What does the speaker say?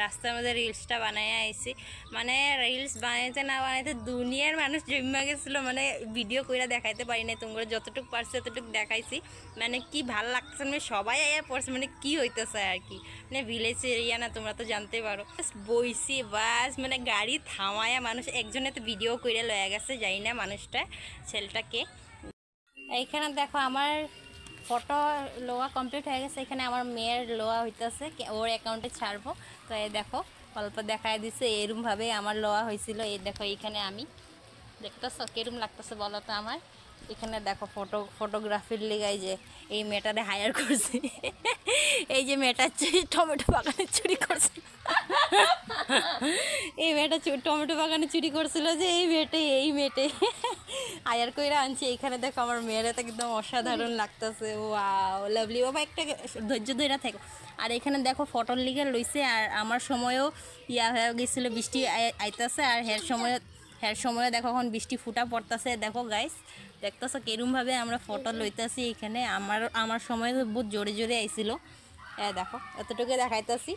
রাস্তার মধ্যে রিলসটা বানায় আইছি। মানে রিলস বানাইতে না বানাইতে দুনিয়ার মানুষ জমা গেছিলো, মানে ভিডিও কইরা দেখাইতে পারি না, তোমরা যতটুকু পারছি ততটুকু দেখাইছি। মানে কি ভাল লাগছে, মানে সবাই আয়া পড়ছে, মানে কি হইতেছে আর কি, মানে ভিলেজ এরিয়া না, তোমরা তো জানতে পারো। বইছি বাস, মানে গাড়ি থামায়া মানুষ একজনে তো ভিডিও কইরা লয়ে গেছে, যাই না মানুষটা ছেলেটাকে। এইখানে দেখো আমার ফটো লোয়া কমপ্লিট হয়ে গেছে। এখানে আমার মেয়ের লোয়া হইতেছে, ওর অ্যাকাউন্টে ছাড়বো। তো এই দেখো অল্প দেখায় দিছে, এরমভাবে আমার লোয়া হয়েছিল। এই দেখো এইখানে আমি দেখতেছো কিরম লাগতেছে বলো তো আমার। এখানে দেখো ফটোগ্রাফির লিগাই যে এই মেয়েটারে হায়ার করছি। এই যে মেয়েটা টমেটো বাগানে চুরি করছে, এই মেয়েটা টমেটো বাগানে চুরি করছিল, যে এই মেয়েটে হায়ার কইরা আনছি। এখানে দেখো আমার মেয়েরা তো একদম অসাধারণ লাগতেছে। ওয়াও লাভলি, বাবা একটা ধৈর্য ধরে থাকো। আর এখানে দেখো ফটোর লিগে লইছে, আর আমার সময়ও ইয়া হয়ে গেছিলো, বৃষ্টি আইতাছে, আর হের সময়ও দেখো এখন বৃষ্টি ফুটা পড়তেছে। দেখো গাইস দেখতেছো কিরমভাবে আমরা ফটো লইতেছি। এখানে আমার সময় তো বহুত জোরে জোরে আইছিল। দেখো এতটুকু দেখাইতেছি।